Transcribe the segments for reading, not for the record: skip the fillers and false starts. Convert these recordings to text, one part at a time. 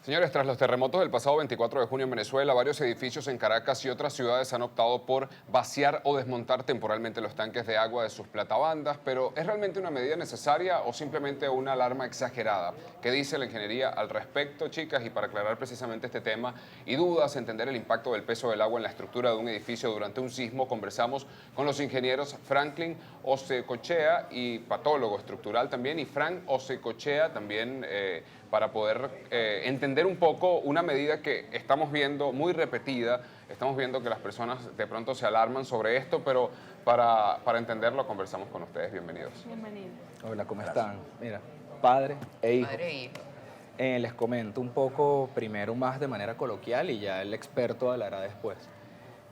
Señores, tras los terremotos del pasado 24 de junio en Venezuela, varios edificios en Caracas y otras ciudades han optado por vaciar o desmontar temporalmente los tanques de agua de sus platabandas, pero ¿es realmente una medida necesaria o simplemente una alarma exagerada? ¿Qué dice la ingeniería al respecto, chicas? Y para aclarar precisamente este tema y dudas, entender el impacto del peso del agua en la estructura de un edificio durante un sismo, conversamos con los ingenieros Franklin Osecochea, y patólogo estructural también, y Frank Osecochea también, para poder entender un poco una medida que estamos viendo muy repetida. Estamos viendo que las personas de pronto se alarman sobre esto, pero para entenderlo conversamos con ustedes. Bienvenidos. Bienvenido. Hola, ¿cómo están? Mira, padre e hijo. Padre e hijo. Les comento un poco primero más de manera coloquial y ya el experto hablará después.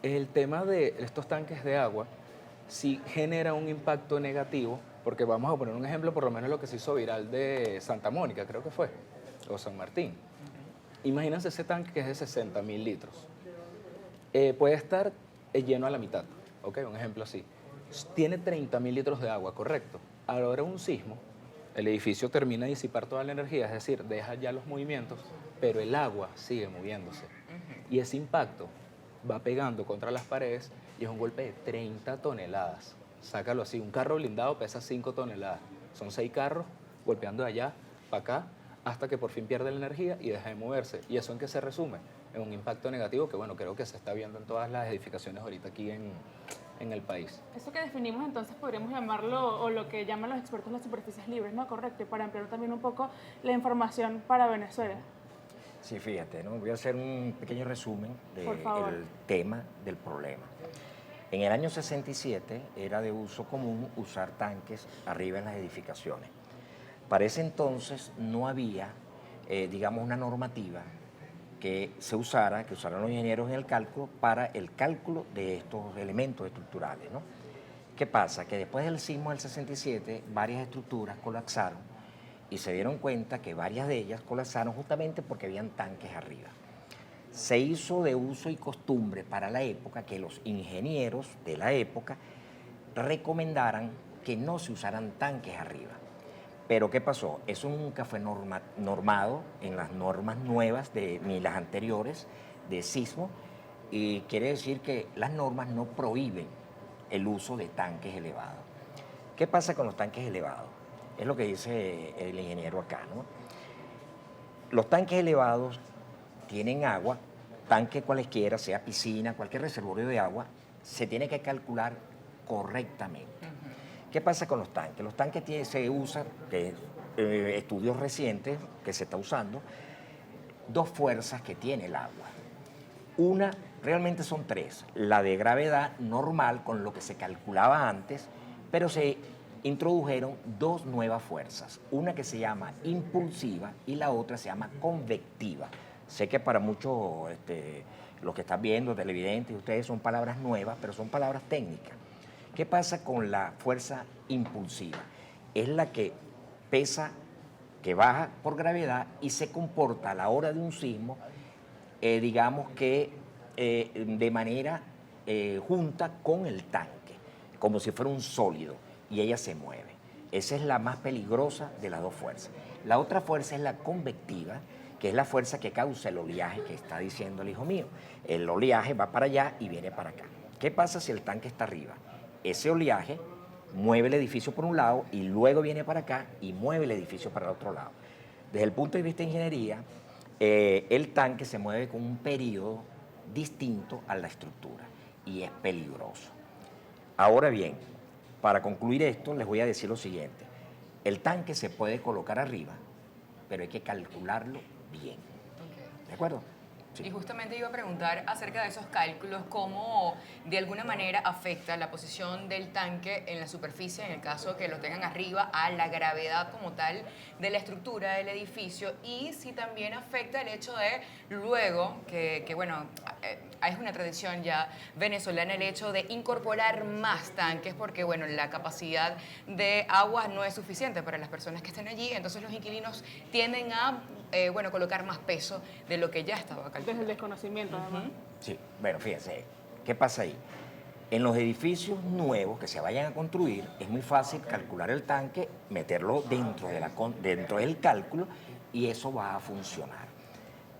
El tema de estos tanques de agua sí genera un impacto negativo, porque vamos a poner un ejemplo, por lo menos lo que se hizo viral de Santa Mónica, creo que fue, o San Martín. Imagínense ese tanque que es de 60.000 litros. Puede estar lleno a la mitad, ¿ok? Un ejemplo así. Tiene 30.000 litros de agua, correcto. Ahora un sismo, el edificio termina de disipar toda la energía, es decir, deja ya los movimientos, pero el agua sigue moviéndose. Y ese impacto va pegando contra las paredes y es un golpe de 30 toneladas. Sácalo así, un carro blindado pesa 5 toneladas. Son 6 carros golpeando de allá para acá hasta que por fin pierde la energía y deja de moverse. ¿Y eso en qué se resume? En un impacto negativo que, bueno, creo que se está viendo en todas las edificaciones ahorita aquí en el país. Eso que definimos entonces podríamos llamarlo, o lo que llaman los expertos, las superficies libres, ¿no? Correcto, y para ampliar también un poco la información para Venezuela. Sí, fíjate, ¿no? Voy a hacer un pequeño resumen Por favor. del tema del problema. En el año 67 era de uso común usar tanques arriba en las edificaciones. Para ese entonces no había, digamos, una normativa que usaran los ingenieros en el cálculo para el cálculo de estos elementos estructurales, ¿no? ¿Qué pasa? Que después del sismo del 67, varias estructuras colapsaron y se dieron cuenta que varias de ellas colapsaron justamente porque habían tanques arriba. Se hizo de uso y costumbre para la época que los ingenieros de la época recomendaran que no se usaran tanques arriba. Pero ¿qué pasó? Eso nunca fue normado en las normas nuevas ni las anteriores de sismo, y quiere decir que las normas no prohíben el uso de tanques elevados. ¿Qué pasa con los tanques elevados? Es lo que dice el ingeniero acá, ¿no? Los tanques elevados tienen agua, tanque cualesquiera, sea piscina, cualquier reservorio de agua, se tiene que calcular correctamente. ¿Qué pasa con los tanques? Los tanques se usan, estudios recientes que se está usando, dos fuerzas que tiene el agua. Una, realmente son tres, la de gravedad normal con lo que se calculaba antes, pero se introdujeron dos nuevas fuerzas, una que se llama impulsiva y la otra se llama convectiva. Sé que para muchos, los que están viendo, televidentes, ustedes son palabras nuevas, pero son palabras técnicas. ¿Qué pasa con la fuerza impulsiva? Es la que pesa, que baja por gravedad y se comporta a la hora de un sismo, digamos que de manera junta con el tanque, como si fuera un sólido, y ella se mueve. Esa es la más peligrosa de las dos fuerzas. La otra fuerza es la convectiva, que es la fuerza que causa el oleaje que está diciendo el hijo mío. El oleaje va para allá y viene para acá. ¿Qué pasa si el tanque está arriba? Ese oleaje mueve el edificio por un lado y luego viene para acá y mueve el edificio para el otro lado. Desde el punto de vista de ingeniería, el tanque se mueve con un periodo distinto a la estructura y es peligroso. Ahora bien, para concluir esto, les voy a decir lo siguiente. El tanque se puede colocar arriba, pero hay que calcularlo bien. ¿De acuerdo? Sí. Y justamente iba a preguntar acerca de esos cálculos, cómo de alguna manera afecta la posición del tanque en la superficie, en el caso que lo tengan arriba, a la gravedad como tal de la estructura del edificio, y si también afecta el hecho de luego, que bueno, es una tradición ya venezolana el hecho de incorporar más tanques, porque bueno, la capacidad de agua no es suficiente para las personas que estén allí, entonces los inquilinos tienden a colocar más peso de lo que ya estaba calculado. Desde el desconocimiento, además. Sí, bueno, fíjense, ¿qué pasa ahí? En los edificios nuevos que se vayan a construir, es muy fácil calcular el tanque, meterlo dentro del cálculo y eso va a funcionar.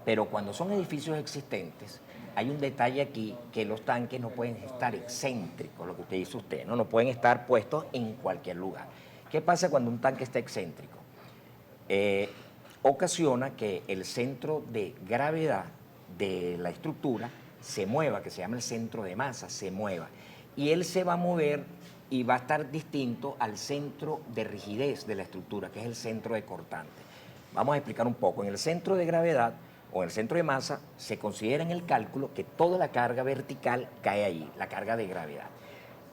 Pero cuando son edificios existentes, hay un detalle aquí, que los tanques no pueden estar excéntricos, lo que usted dice usted, ¿no? No pueden estar puestos en cualquier lugar. ¿Qué pasa cuando un tanque está excéntrico? Ocasiona que el centro de gravedad de la estructura se mueva, que se llama el centro de masa, se mueva. Y él se va a mover y va a estar distinto al centro de rigidez de la estructura, que es el centro de cortante. Vamos a explicar un poco. En el centro de gravedad o en el centro de masa se considera en el cálculo que toda la carga vertical cae allí, la carga de gravedad.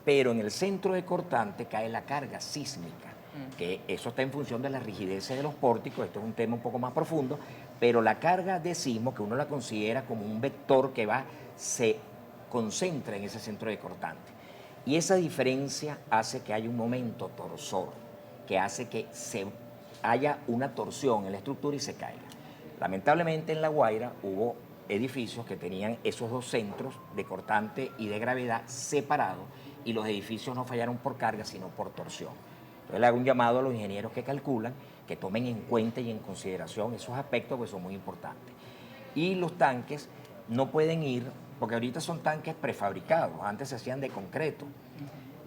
Pero en el centro de cortante cae la carga sísmica, que eso está en función de la rigidez de los pórticos. Esto es un tema un poco más profundo, pero la carga de sismo, que uno la considera como un vector que va, se concentra en ese centro de cortante. Y esa diferencia hace que haya un momento torsor, que hace que haya una torsión en la estructura y se caiga. Lamentablemente en La Guaira hubo edificios que tenían esos dos centros de cortante y de gravedad separados, y los edificios no fallaron por carga, sino por torsión. Entonces le hago un llamado a los ingenieros que calculan, que tomen en cuenta y en consideración esos aspectos, que son muy importantes. Y los tanques no pueden ir, porque ahorita son tanques prefabricados, antes se hacían de concreto.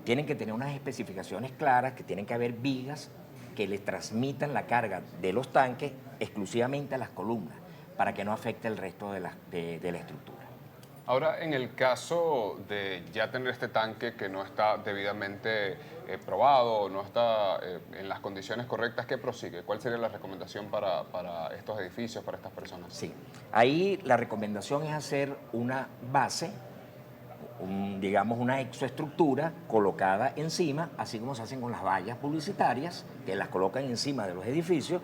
Tienen que tener unas especificaciones claras, que tienen que haber vigas que les transmitan la carga de los tanques exclusivamente a las columnas, para que no afecte el resto de la estructura. Ahora, en el caso de ya tener este tanque que no está debidamente probado, no está en las condiciones correctas, ¿qué prosigue? ¿Cuál sería la recomendación para estos edificios, para estas personas? Sí, ahí la recomendación es hacer una base, digamos una exoestructura colocada encima, así como se hacen con las vallas publicitarias, que las colocan encima de los edificios,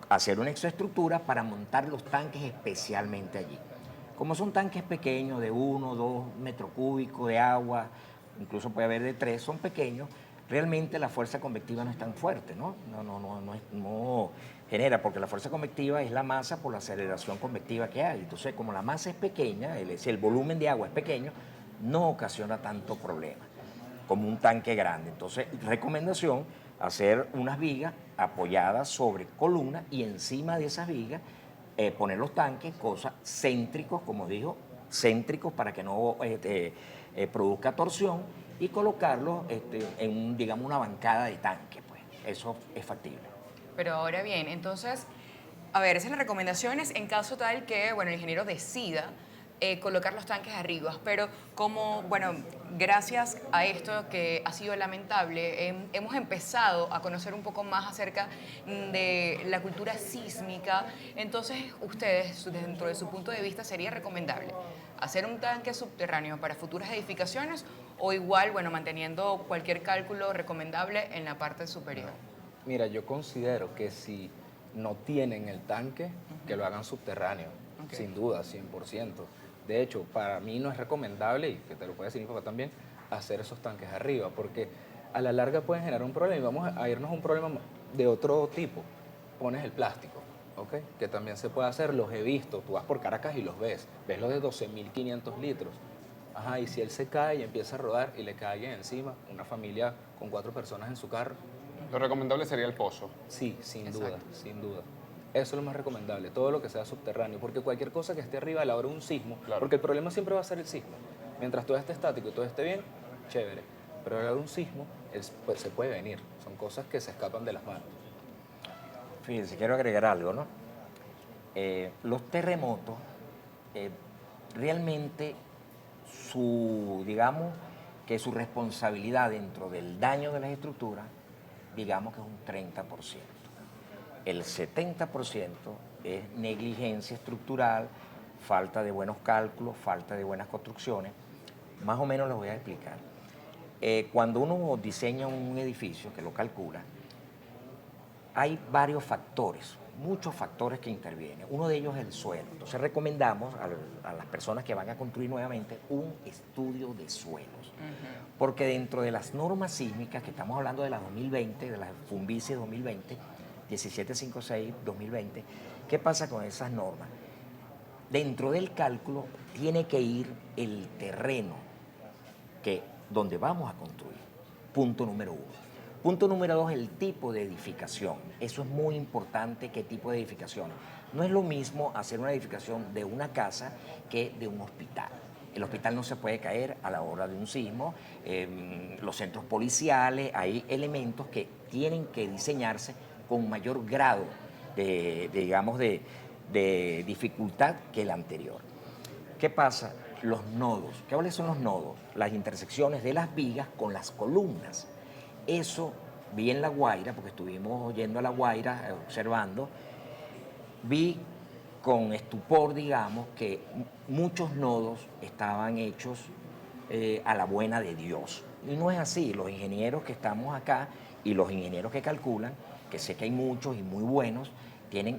hacer una exoestructura para montar los tanques especialmente allí. Como son tanques pequeños de 1 o 2 metros cúbicos de agua, incluso puede haber de 3, son pequeños, realmente la fuerza convectiva no es tan fuerte, ¿no? No genera, porque la fuerza convectiva es la masa por la aceleración convectiva que hay. Entonces, como la masa es pequeña, el volumen de agua es pequeño, no ocasiona tanto problema como un tanque grande. Entonces, recomendación, hacer unas vigas apoyadas sobre columnas y encima de esas vigas poner los tanques, cosas céntricos, como dijo, céntricos para que no produzca torsión, y colocarlos en, digamos, una bancada de tanque, pues. Eso es factible. Pero ahora bien, entonces, a ver, esas son las recomendaciones en caso tal que, bueno, el ingeniero decida colocar los tanques arriba, pero como, bueno, gracias a esto que ha sido lamentable, hemos empezado a conocer un poco más acerca de la cultura sísmica. Entonces, ustedes, dentro de su punto de vista, ¿sería recomendable hacer un tanque subterráneo para futuras edificaciones o igual, bueno, manteniendo cualquier cálculo recomendable en la parte superior? Mira, yo considero que si no tienen el tanque, que lo hagan subterráneo, sin duda, 100%. De hecho, para mí no es recomendable, y que te lo puede decir mi papá también, hacer esos tanques arriba, porque a la larga pueden generar un problema, y vamos a irnos a un problema de otro tipo. Pones el plástico, ¿ok? Que también se puede hacer, los he visto, tú vas por Caracas y los ves los de 12.500 litros. Ajá, y si él se cae y empieza a rodar y le cae alguien encima, una familia con 4 personas en su carro. Lo recomendable sería el pozo. Sí, sin Exacto. duda, sin duda. Eso es lo más recomendable, todo lo que sea subterráneo, porque cualquier cosa que esté arriba a la hora de un sismo, Claro. porque el problema siempre va a ser el sismo. Mientras todo esté estático y todo esté bien, chévere. Pero a la hora de un sismo pues, se puede venir, son cosas que se escapan de las manos. Fíjense, quiero agregar algo, ¿no? Los terremotos, realmente digamos que su responsabilidad dentro del daño de las estructuras, digamos que es un 30%. El 70% es negligencia estructural, falta de buenos cálculos, falta de buenas construcciones. Más o menos les voy a explicar. Cuando uno diseña un edificio, que lo calcula, hay varios factores, muchos factores que intervienen. Uno de ellos es el suelo. Entonces recomendamos a las personas que van a construir nuevamente un estudio de suelos. Porque dentro de las normas sísmicas, que estamos hablando de las 2020, de las FUNVICE 2020, 1756-2020, ¿qué pasa con esas normas? Dentro del cálculo tiene que ir el terreno donde vamos a construir. Punto número 1. Punto número 2, el tipo de edificación. Eso es muy importante, qué tipo de edificación. No es lo mismo hacer una edificación de una casa que de un hospital. El hospital no se puede caer a la hora de un sismo, los centros policiales, hay elementos que tienen que diseñarse con mayor grado digamos, de dificultad que el anterior. ¿Qué pasa? Los nodos. ¿Cuáles son los nodos? Las intersecciones de las vigas con las columnas. Eso vi en La Guaira, porque estuvimos yendo a La Guaira, observando, vi con estupor, digamos, que muchos nodos estaban hechos a la buena de Dios. Y no es así. Los ingenieros que estamos acá y los ingenieros que calculan, que sé que hay muchos y muy buenos, tienen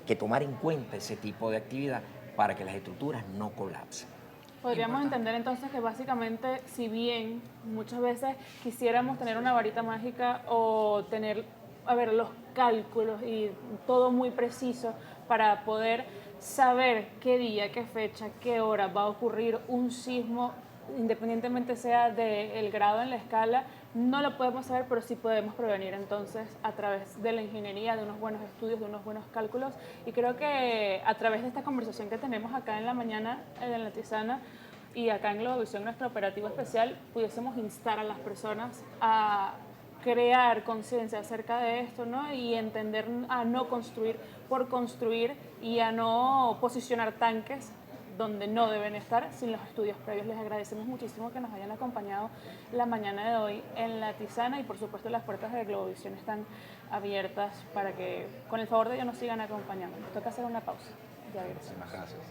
que tomar en cuenta ese tipo de actividad para que las estructuras no colapsen. Podríamos entender entonces que básicamente, si bien muchas veces quisiéramos tener una varita mágica o tener, a ver, los cálculos y todo muy preciso para poder saber qué día, qué fecha, qué hora va a ocurrir un sismo, independientemente sea del grado en la escala, no lo podemos saber, pero sí podemos prevenir entonces a través de la ingeniería, de unos buenos estudios, de unos buenos cálculos. Y creo que a través de esta conversación que tenemos acá en la mañana en La Tisana y acá en Globovisión, nuestro operativo especial, pudiésemos instar a las personas a crear conciencia acerca de esto, ¿no? Y entender a no construir por construir y a no posicionar tanques donde no deben estar sin los estudios previos. Les agradecemos muchísimo que nos hayan acompañado la mañana de hoy en La Tisana y por supuesto las puertas de Globovisión están abiertas para que con el favor de Dios nos sigan acompañando. Nos toca hacer una pausa. Ya regresamos. Muchísimas gracias.